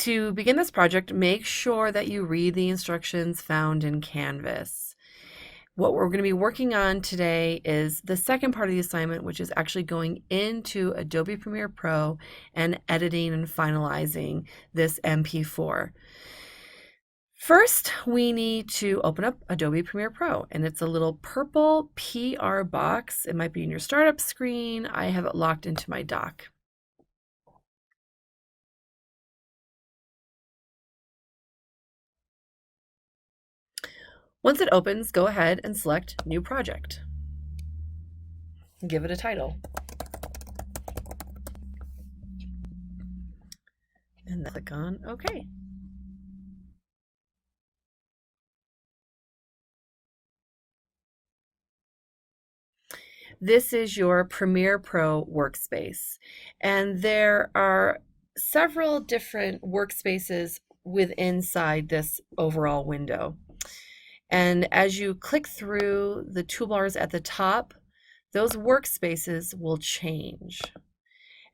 To begin this project, make sure that you read the instructions found in Canvas. What we're going to be working on today is the second part of the assignment, which is actually going into Adobe Premiere Pro and editing and finalizing this MP4. First, we need to open up Adobe Premiere Pro, and it's a little purple PR box. It might be in your startup screen. I have it locked into my dock. Once it opens, go ahead and select New Project. Give it a title. And then click on OK. This is your Premiere Pro workspace, and there are several different workspaces inside this overall window. And as you click through the toolbars at the top, those workspaces will change.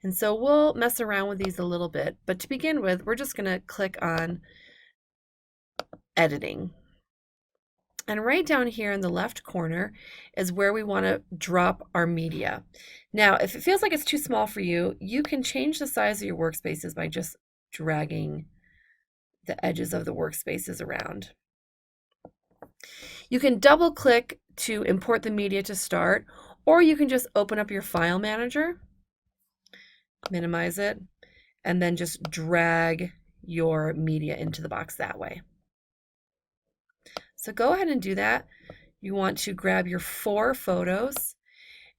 And so we'll mess around with these a little bit, but to begin with, we're just going to click on Editing. And right down here in the left corner is where we want to drop our media. Now, if it feels like it's too small for you, you can change the size of your workspaces by just dragging the edges of the workspaces around. You can double click to import the media to start, or you can just open up your file manager, minimize it, and then just drag your media into the box that way. So go ahead and do that. You want to grab your 4 photos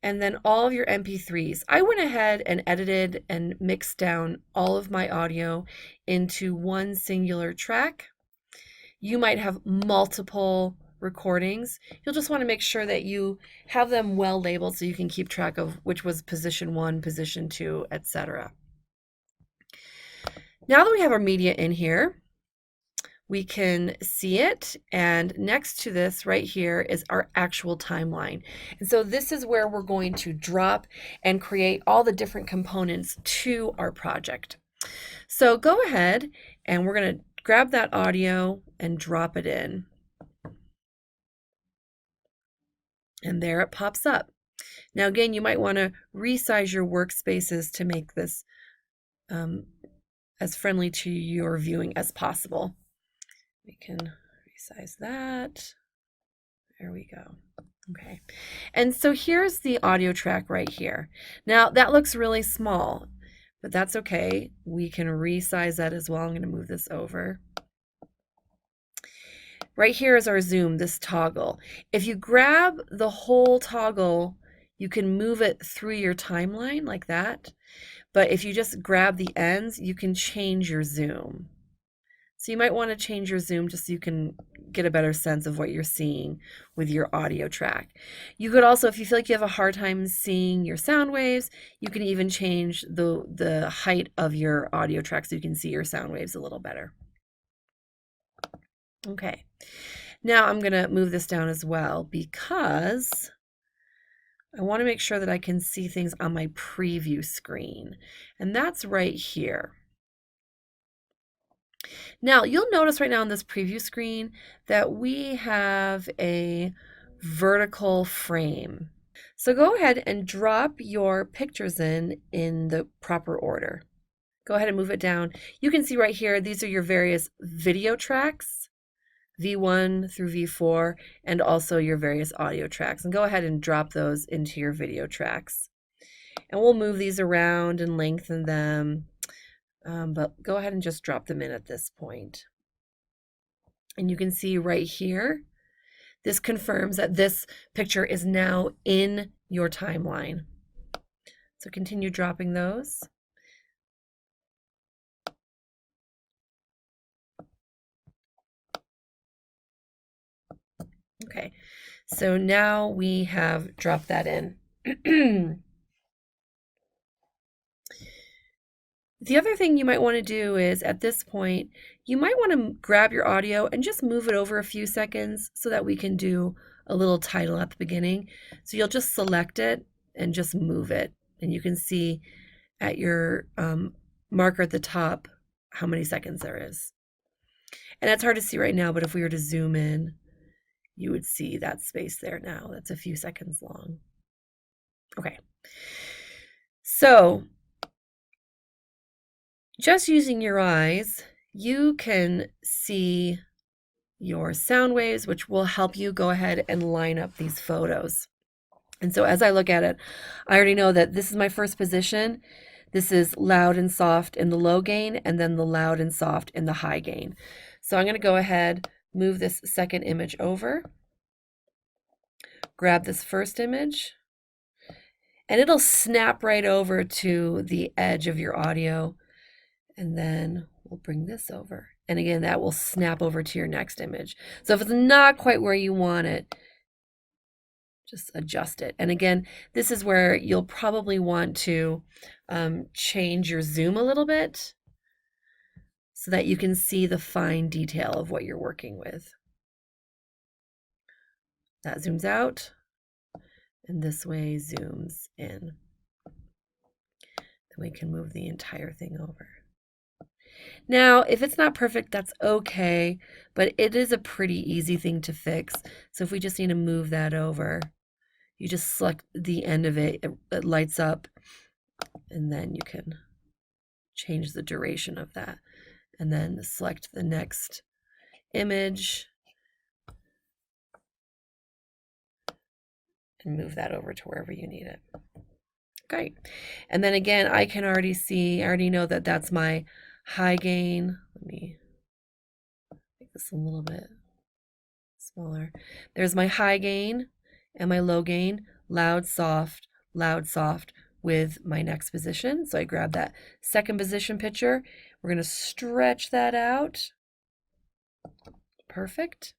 and then all of your MP3s. I went ahead and edited and mixed down all of my audio into one singular track. You might have multiple recordings. You'll just want to make sure that you have them well labeled so you can keep track of which was position 1, position 2, etc. Now that we have our media in here, we can see it, and next to this right here is our actual timeline. And so this is where we're going to drop and create all the different components to our project. So go ahead and we're going to grab that audio and drop it in. And there it pops up. Now again, you might want to resize your workspaces to make this as friendly to your viewing as possible. We can resize that. There we go. Okay. And so here's the audio track right here. Now that looks really small, but that's okay. We can resize that as well. I'm going to move this over. Right here is our zoom, this toggle. If you grab the whole toggle, you can move it through your timeline like that. But if you just grab the ends, you can change your zoom. So you might want to change your zoom just so you can get a better sense of what you're seeing with your audio track. You could also, if you feel like you have a hard time seeing your sound waves, you can even change the height of your audio track so you can see your sound waves a little better. Okay, now I'm going to move this down as well because I want to make sure that I can see things on my preview screen, and that's right here. Now, you'll notice right now on this preview screen that we have a vertical frame. So go ahead and drop your pictures in the proper order. Go ahead and move it down. You can see right here, these are your various video tracks, V1 through V4, and also your various audio tracks. And go ahead and drop those into your video tracks. And we'll move these around and lengthen them. But go ahead and just drop them in at this point. And you can see right here, this confirms that this picture is now in your timeline. So continue dropping those. Okay, so now we have dropped that in. The other thing you might want to do is at this point, you might want to grab your audio and just move it over a few seconds so that we can do a little title at the beginning. So you'll just select it and just move it. And you can see at your marker at the top how many seconds there is. And that's hard to see right now, but if we were to zoom in, you would see that space there now. That's a few seconds long. Okay. So just using your eyes, you can see your sound waves, which will help you go ahead and line up these photos. And so as I look at it, I already know that this is my first position. This is loud and soft in the low gain, and then the loud and soft in the high gain. So I'm going to go ahead, move this second image over, grab this first image, and it'll snap right over to the edge of your audio. And then we'll bring this over. And again, that will snap over to your next image. So if it's not quite where you want it, just adjust it. And again, this is where you'll probably want to change your zoom a little bit so that you can see the fine detail of what you're working with. That zooms out, and this way zooms in. Then we can move the entire thing over. Now, if it's not perfect, that's okay, but it is a pretty easy thing to fix. So if we just need to move that over, you just select the end of it, it lights up, and then you can change the duration of that. And then select the next image and move that over to wherever you need it. Great. And then again, I can already see, I already know that that's my high gain. Let me make this a little bit smaller. There's my high gain and my low gain, loud, soft, with my next position. So I grab that second position picture. We're going to stretch that out. Perfect.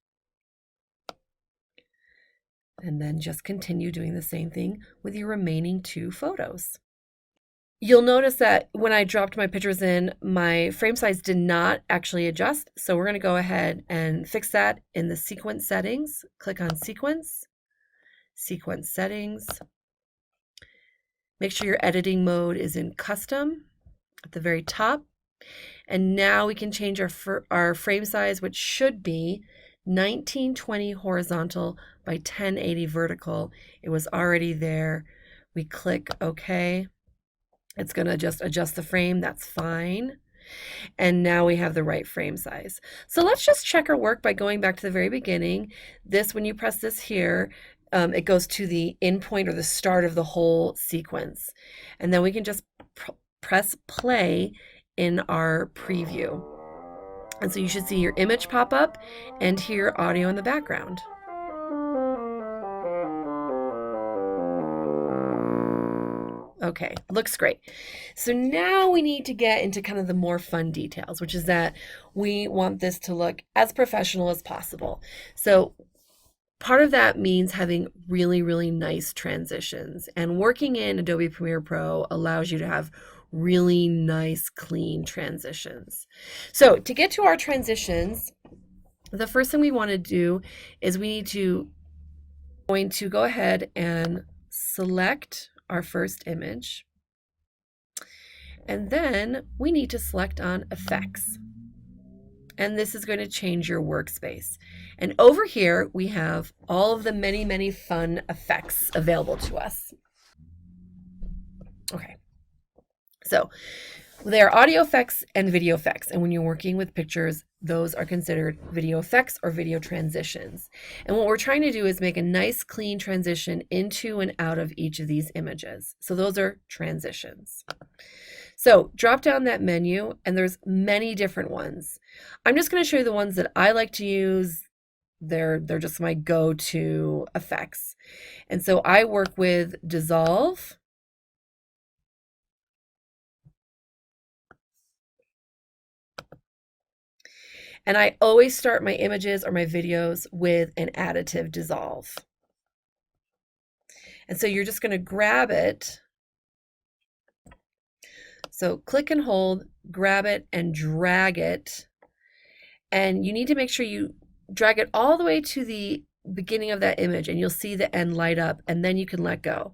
And then just continue doing the same thing with your remaining two photos. You'll notice that when I dropped my pictures in, my frame size did not actually adjust. So we're going to go ahead and fix that in the sequence settings. Click on sequence, sequence settings. Make sure your editing mode is in custom at the very top. And now we can change our frame size, which should be 1920 horizontal by 1080 vertical. It was already there. We click OK. It's going to just adjust the frame. That's fine. And now we have the right frame size. So let's just check our work by going back to the very beginning. This, when you press this here, it goes to the end point or the start of the whole sequence. And then we can just press play in our preview. And so you should see your image pop up and hear audio in the background. Okay, looks great. So now we need to get into kind of the more fun details, which is that we want this to look as professional as possible. So part of that means having really, really nice transitions. And working in Adobe Premiere Pro allows you to have really nice, clean transitions. So to get to our transitions, the first thing we want to do is we need to go ahead and select our first image. And then we need to select on effects. And this is going to change your workspace. And over here, we have all of the many, many fun effects available to us. Okay. So there are audio effects and video effects. And when you're working with pictures, those are considered video effects or video transitions. And what we're trying to do is make a nice, clean transition into and out of each of these images. So those are transitions. So drop down that menu, and there's many different ones. I'm just going to show you the ones that I like to use. They're just my go-to effects. And so I work with Dissolve. And I always start my images or my videos with an Additive Dissolve. And so you're just going to grab it. So click and hold, grab it and drag it. And you need to make sure you drag it all the way to the beginning of that image, and you'll see the end light up, and then you can let go.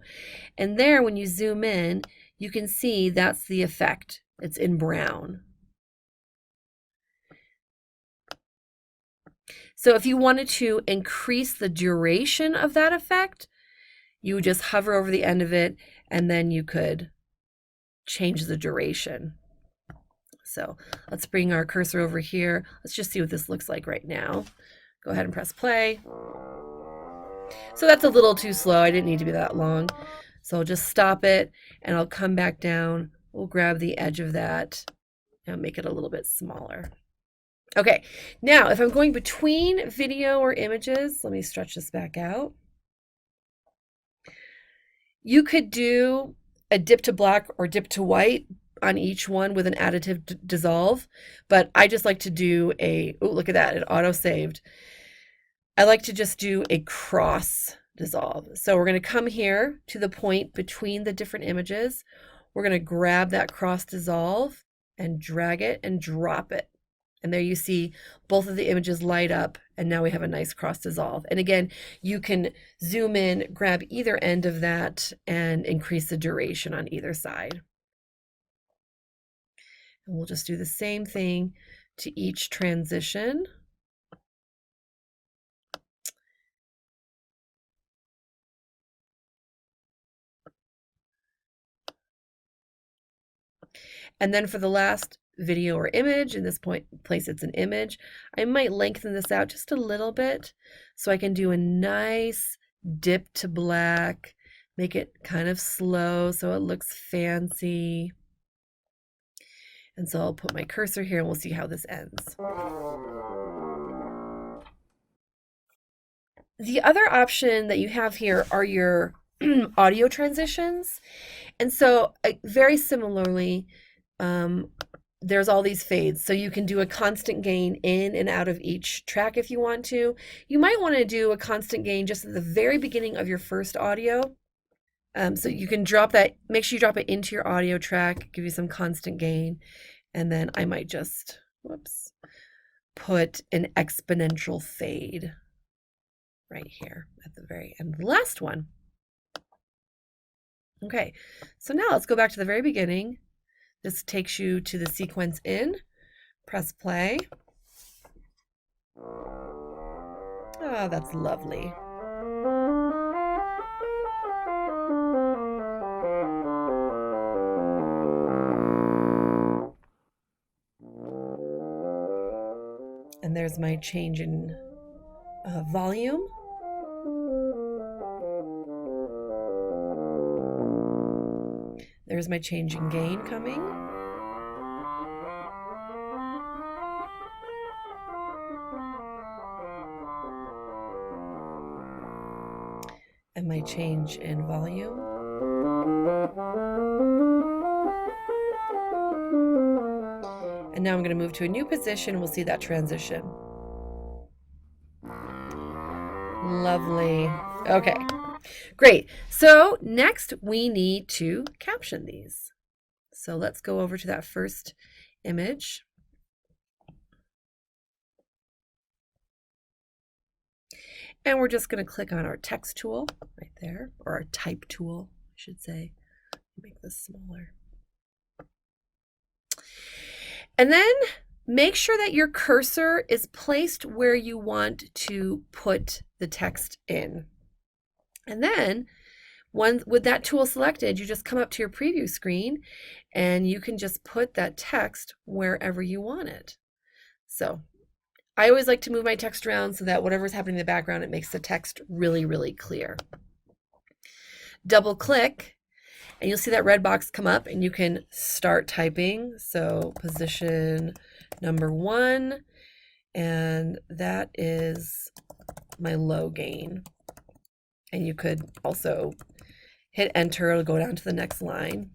And there, when you zoom in, you can see that's the effect. It's in brown. So if you wanted to increase the duration of that effect, you would just hover over the end of it and then you could change the duration. So let's bring our cursor over here. Let's just see what this looks like right now. Go ahead and press play. So that's a little too slow. I didn't need to be that long. So I'll just stop it and I'll come back down. We'll grab the edge of that and make it a little bit smaller. Okay, now if I'm going between video or images, let me stretch this back out. You could do a dip to black or dip to white on each one with an additive dissolve, but I just like to do a, oh, look at that, it auto-saved. I like to just do a cross dissolve. So we're going to come here to the point between the different images. We're going to grab that cross dissolve and drag it and drop it. And there you see both of the images light up, and now we have a nice cross dissolve. And again, you can zoom in, grab either end of that, and increase the duration on either side. And we'll just do the same thing to each transition. And then for the last video or image, in this place it's an image, I might lengthen this out just a little bit so I can do a nice dip to black, make it kind of slow so it looks fancy. And so I'll put my cursor here and we'll see how this ends. The other option that you have here are your audio transitions. And so very similarly, there's all these fades. So you can do a constant gain in and out of each track if you want to. You might want to do a constant gain just at the very beginning of your first audio. So you can drop that, make sure you drop it into your audio track, give you some constant gain. And then I might just, whoops, put an exponential fade right here at the very end of the last one. Okay, so now let's go back to the very beginning. This takes you to the sequence in. Press play. Oh, that's lovely. And there's my change in volume. There's my change in gain coming. And my change in volume. And now I'm going to move to a new position. We'll see that transition. Lovely. Okay. Great. So next we need to caption these. So let's go over to that first image. And we're just going to click on our text tool right there, or our type tool, I should say. Make this smaller. And then make sure that your cursor is placed where you want to put the text in. And then with that tool selected, you just come up to your preview screen and you can just put that text wherever you want it. So I always like to move my text around so that whatever's happening in the background, it makes the text really, really clear. Double click and you'll see that red box come up and you can start typing. So position number 1, and that is my low gain. And you could also hit enter, it'll go down to the next line.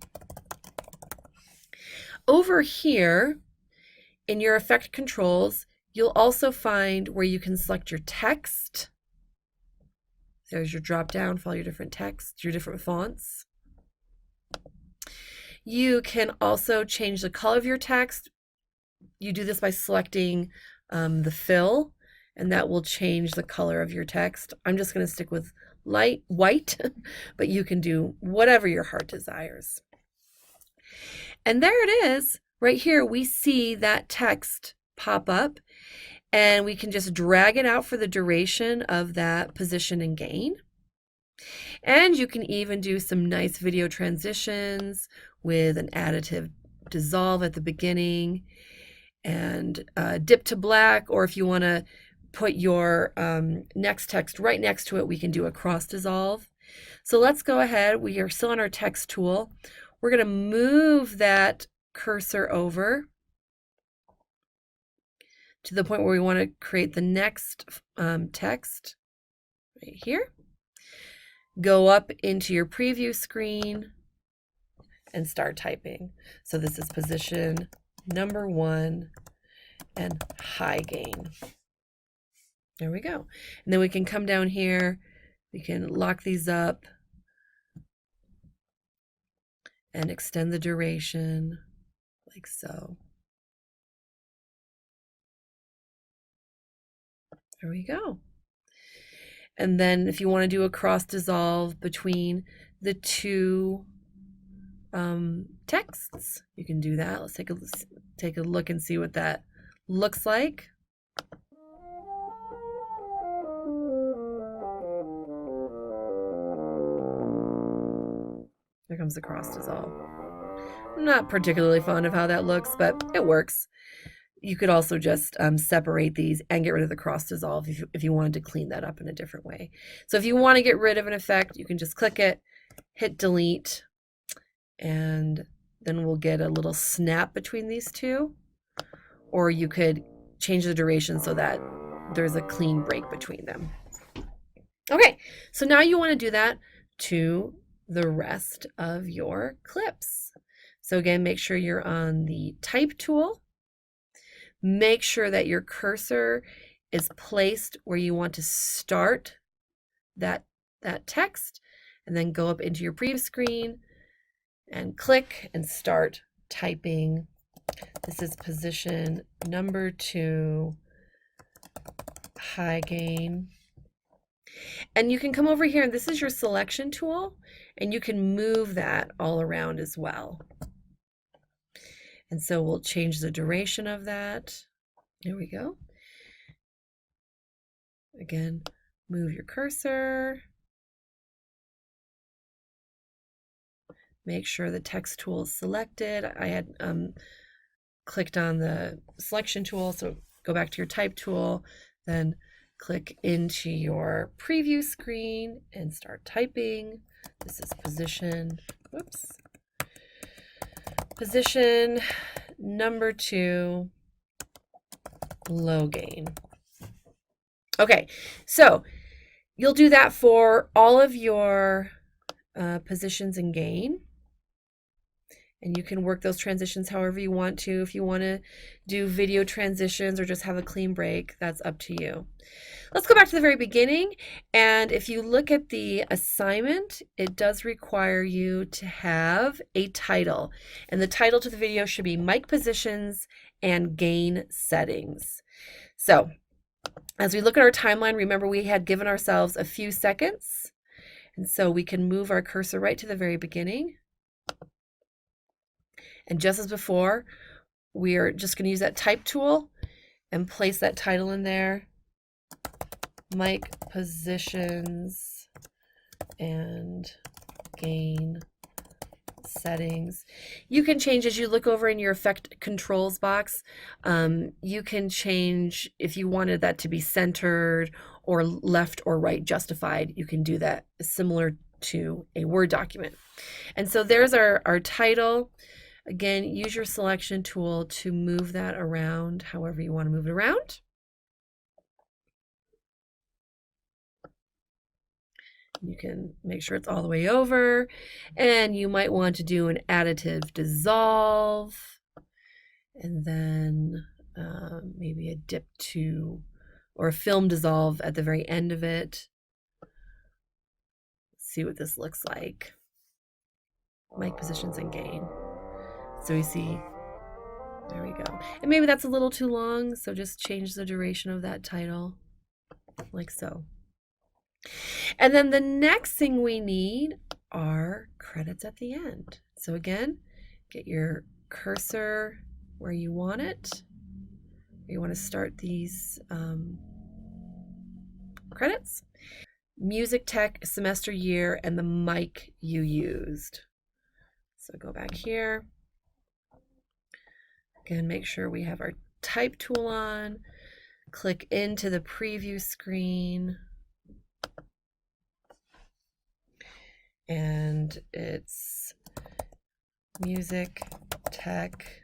Over here in your effect controls, you'll also find where you can select your text. There's your drop down for all your different texts, your different fonts. You can also change the color of your text. You do this by selecting the fill, and that will change the color of your text. I'm just going to stick with light white, but you can do whatever your heart desires. And there it is. Right here, we see that text pop up. And we can just drag it out for the duration of that position and gain. And you can even do some nice video transitions with an additive dissolve at the beginning and dip to black, or if you want to put your next text right next to it, we can do a cross dissolve. So let's go ahead. We are still on our text tool. We're going to move that cursor over to the point where we want to create the next text right here. Go up into your preview screen and start typing. So this is position number 1 and high gain. There we go. And then we can come down here, we can lock these up and extend the duration like so. There we go. And then if you want to do a cross dissolve between the two texts, you can do that. Let's take a look and see what that looks like. There comes the cross dissolve. I'm not particularly fond of how that looks, but it works. You could also just separate these and get rid of the cross dissolve if you wanted to clean that up in a different way. So if you want to get rid of an effect, you can just click it, hit delete, and then we'll get a little snap between these two. Or you could change the duration so that there's a clean break between them. Okay, so now you want to do that to the rest of your clips. So again, make sure you're on the type tool. Make sure that your cursor is placed where you want to start that text, and then go up into your preview screen and click and start typing. This is position number 2, high gain. And you can come over here, and this is your selection tool, and you can move that all around as well. And so we'll change the duration of that. There we go. Again, move your cursor. Make sure the text tool is selected. I had clicked on the selection tool, so go back to your type tool, then click into your preview screen and start typing. This is position number 2, low gain. Okay, so you'll do that for all of your positions in gain. And you can work those transitions however you want to. If you want to do video transitions or just have a clean break, that's up to you. Let's go back to the very beginning. And if you look at the assignment, it does require you to have a title. And the title to the video should be Mic Positions and Gain Settings. So as we look at our timeline, remember we had given ourselves a few seconds. And so we can move our cursor right to the very beginning. And just as before, we are just going to use that type tool and place that title in there. Mic Positions and Gain Settings. You can change as you look over in your effect controls box. You can change if you wanted that to be centered or left or right justified. You can do that similar to a Word document. And so there's our title. Again, use your selection tool to move that around however you want to move it around. You can make sure it's all the way over, and you might want to do an additive dissolve, and then maybe a dip to, or a film dissolve at the very end of it. Let's see what this looks like. Mic Positions and Gain. So we see, there we go. And maybe that's a little too long, so just change the duration of that title, like so. And then the next thing we need are credits at the end. So again, get your cursor where you want it, You want to start these credits. Music tech, semester, year, and the mic you used. So go back here. Again, make sure we have our type tool on. Click into the preview screen. And it's music tech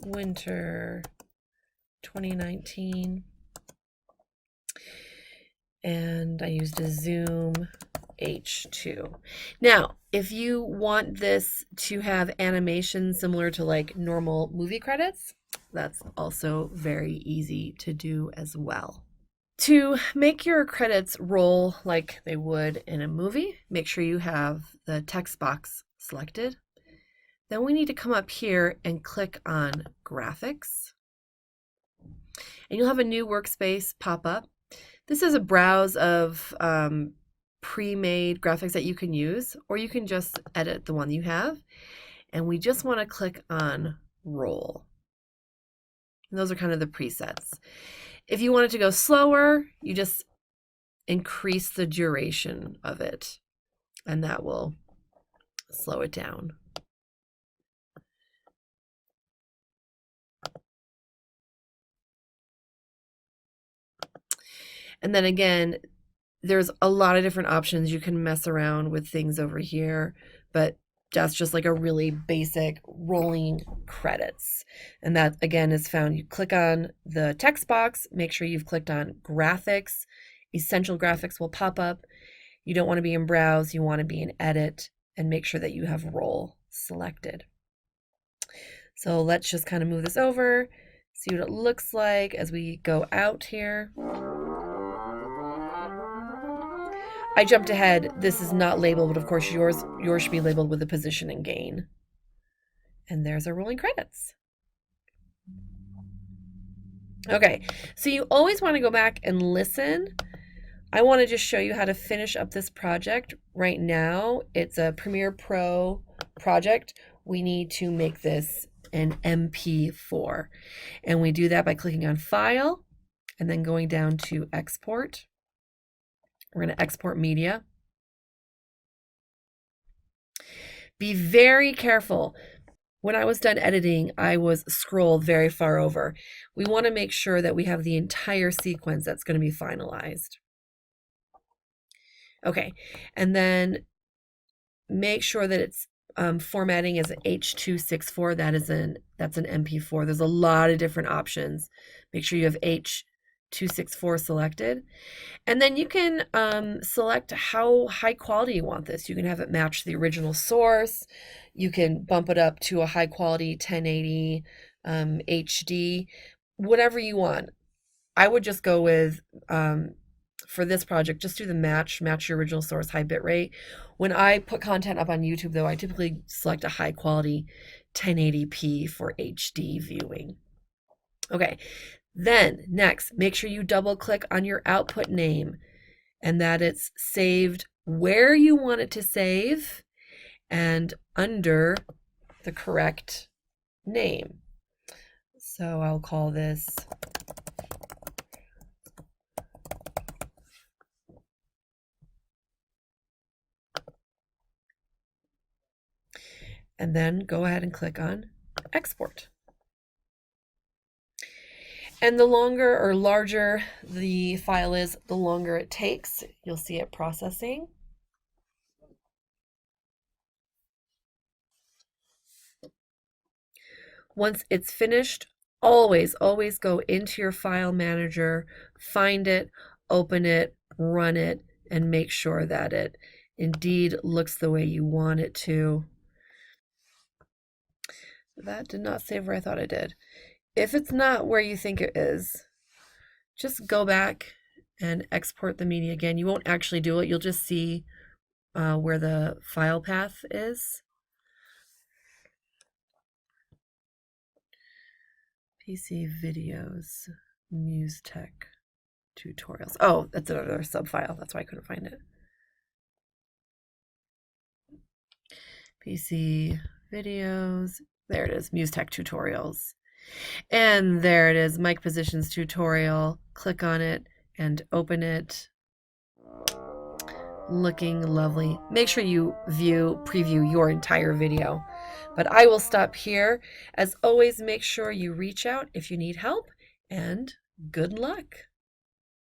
winter 2019. And I used a Zoom H2. Now, if you want this to have animation similar to like normal movie credits, that's also very easy to do as well. To make your credits roll like they would in a movie, make sure you have the text box selected. Then we need to come up here and click on graphics. And you'll have a new workspace pop up. This is a browse of pre-made graphics that you can use, or you can just edit the one you have. And we just want to click on roll. And those are kind of the presets. If you want it to go slower, you just increase the duration of it, and that will slow it down. And then again, there's a lot of different options. You can mess around with things over here, but that's just like a really basic rolling credits. And that again is found, you click on the text box, make sure you've clicked on graphics. Essential graphics will pop up. You don't want to be in browse, you want to be in edit, and make sure that you have roll selected. So let's just kind of move this over, see what it looks like as we go out here. I jumped ahead. This is not labeled, but of course yours should be labeled with the position and gain. And there's our rolling credits. Okay, so you always want to go back and listen. I want to just show you how to finish up this project. Right now, it's a Premiere Pro project. We need to make this an MP4. And we do that by clicking on File and then going down to Export. We're going to export media. Be very careful. When I was done editing, I was scrolled very far over. We want to make sure that we have the entire sequence that's going to be finalized. Okay, and then make sure that it's formatting as an H.264. That's an MP4. There's a lot of different options. Make sure you have H.264 selected. And then you can select how high quality you want this. You can have it match the original source. You can bump it up to a high quality 1080 HD, whatever you want. I would just go with, for this project, just do the match your original source high bit rate. When I put content up on YouTube, though, I typically select a high quality 1080p for HD viewing. Okay. Then next, make sure you double click on your output name and that it's saved where you want it to save and under the correct name. So I'll call this and then go ahead and click on export. And the longer or larger the file is, the longer it takes. You'll see it processing. Once it's finished, always go into your file manager, find it, open it, run it, and make sure that it indeed looks the way you want it to. That did not save where I thought it did. If it's not where you think it is, just go back and export the media again. You won't actually do it. You'll just see where the file path is. PC videos, Muse Tech tutorials. Oh, that's another subfile. That's why I couldn't find it. PC videos. There it is, Muse Tech tutorials. And there it is, mic positions tutorial. Click on it and open it. Looking lovely. Make sure you preview your entire video. But I will stop here. As always, make sure you reach out if you need help, and good luck.